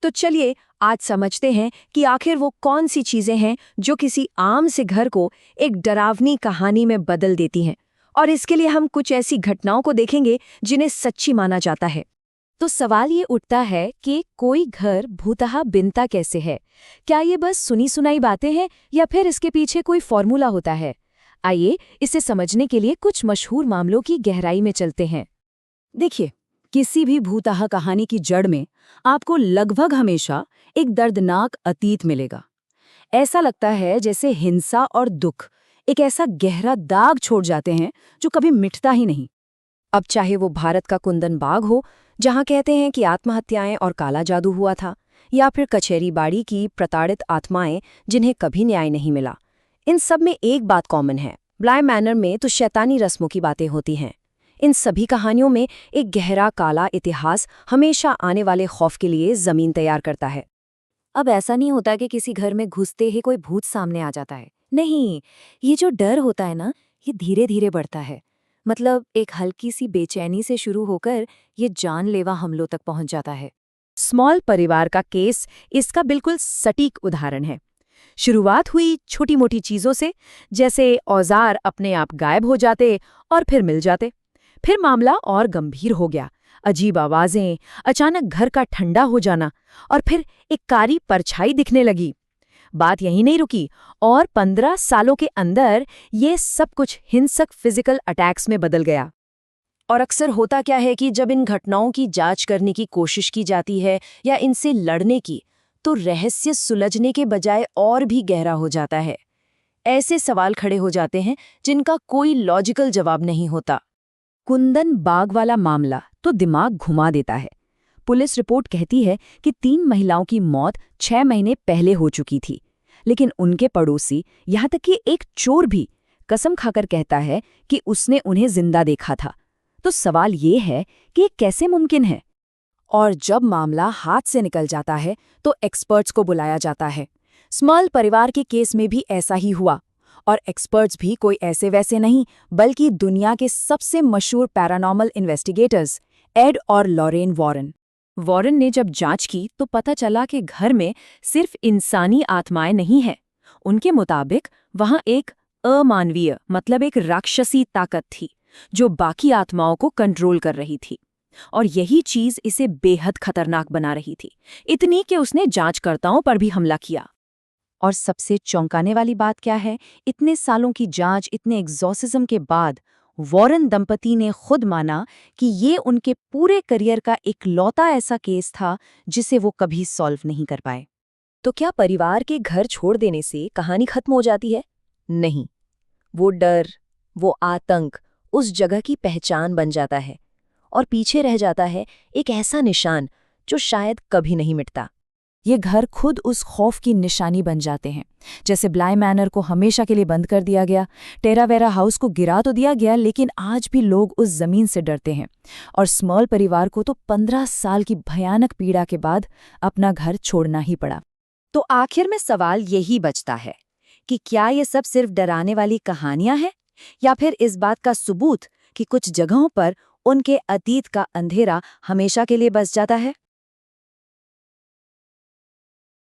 तो चलिए आज समझते हैं कि आखिर वो कौन सी चीजें हैं जो किसी आम से घर को एक डरावनी कहानी में बदल देती हैं। और इसके लिए हम कुछ ऐसी घटनाओं को देखेंगे जिन्हें सच्ची माना जाता है। तो सवाल ये उठता है कि कोई घर भूतहा बिनता कैसे है? क्या ये बस सुनी सुनाई बातें हैं या फिर इसके पीछे कोई फॉर्मूला होता है? आइए इसे समझने के लिए कुछ मशहूर मामलों की गहराई में चलते हैं। देखिए, किसी भी भूतहा कहानी की जड़ में आपको लगभग हमेशा एक दर्दनाक अतीत मिलेगा। ऐसा लगता है जैसे हिंसा और दुख एक ऐसा गहरा दाग छोड़ जाते हैं जो कभी मिटता ही नहीं। अब चाहे वो भारत का कुंदन बाग हो, जहाँ कहते हैं कि आत्महत्याएं और काला जादू हुआ था, या फिर कचहरी बाड़ी की प्रताड़ित आत्माएं जिन्हें कभी न्याय नहीं मिला, इन सब में एक बात कॉमन है। ब्लाय मैनर में तो शैतानी रस्मों की बातें होती हैं। इन सभी कहानियों में एक गहरा काला इतिहास हमेशा आने वाले खौफ के लिए जमीन तैयार करता है। अब ऐसा नहीं होता कि किसी घर में घुसते ही कोई भूत सामने आ जाता है। नहीं, ये जो डर होता है ना, ये धीरे धीरे बढ़ता है। मतलब एक हल्की सी बेचैनी से शुरू होकर ये जानलेवा हमलों तक पहुंच जाता है। स्मॉल परिवार का केस इसका बिल्कुल सटीक उदाहरण है। शुरुआत हुई छोटी मोटी चीजों से, जैसे औजार अपने आप गायब हो जाते और फिर मिल जाते। फिर मामला और गंभीर हो गया। अजीब आवाजें, अचानक घर का ठंडा हो जाना, और फिर एक कारी परछाई दिखने लगी। बात यहीं नहीं रुकी और 15 सालों के अंदर ये सब कुछ हिंसक फिजिकल अटैक्स में बदल गया। और अक्सर होता क्या है कि जब इन घटनाओं की जांच करने की कोशिश की जाती है या इनसे लड़ने की, तो रहस्य सुलझने के बजाय और भी गहरा हो जाता है। ऐसे सवाल खड़े हो जाते हैं जिनका कोई लॉजिकल जवाब नहीं होता। कुंदन बाग वाला मामला तो दिमाग घुमा देता है। पुलिस रिपोर्ट कहती है कि 3 महिलाओं की मौत 6 महीने पहले हो चुकी थी, लेकिन उनके पड़ोसी, यहाँ तक कि एक चोर भी, कसम खाकर कहता है कि उसने उन्हें जिंदा देखा था। तो सवाल ये है कि ये कैसे मुमकिन है? और जब मामला हाथ से निकल जाता है तो एक्सपर्ट्स को बुलाया जाता है। स्मॉल परिवार के केस में भी ऐसा ही हुआ। और एक्सपर्ट्स भी कोई ऐसे वैसे नहीं, बल्कि दुनिया के सबसे मशहूर पैरानॉर्मल इन्वेस्टिगेटर्स एड और लॉरेन वॉरेन। वॉरेन ने जब जांच की तो पता चला कि घर में सिर्फ इंसानी आत्माएं नहीं हैं। उनके मुताबिक वहां एक अमानवीय, मतलब एक राक्षसी ताकत थी जो बाकी आत्माओं को कंट्रोल कर रही थी। और यही चीज इसे बेहद खतरनाक बना रही थी, इतनी कि उसने जांचकर्ताओं पर भी हमला किया। और सबसे चौंकाने वाली बात क्या है, इतने सालों की जांच, इतने एग्जॉर्सिज्म के बाद वॉरेन दंपति ने खुद माना कि ये उनके पूरे करियर का इकलौता ऐसा केस था जिसे वो कभी सॉल्व नहीं कर पाए। तो क्या परिवार के घर छोड़ देने से कहानी खत्म हो जाती है? नहीं, वो डर, वो आतंक उस जगह की पहचान बन जाता है और पीछे रह जाता है एक ऐसा निशान जो शायद कभी नहीं मिटता। ये घर खुद उस खौफ की निशानी बन जाते हैं। जैसे ब्लाय मैनर को हमेशा के लिए बंद कर दिया गया, टेरावेरा हाउस को गिरा तो दिया गया, लेकिन आज भी लोग उस जमीन से डरते हैं। और स्मॉल परिवार को तो 15 साल की भयानक पीड़ा के बाद अपना घर छोड़ना ही पड़ा। तो आखिर में सवाल यही बचता है कि क्या ये सब सिर्फ डराने वाली कहानियां हैं, या फिर इस बात का सबूत कि कुछ जगहों पर उनके अतीत का अंधेरा हमेशा के लिए बस जाता है।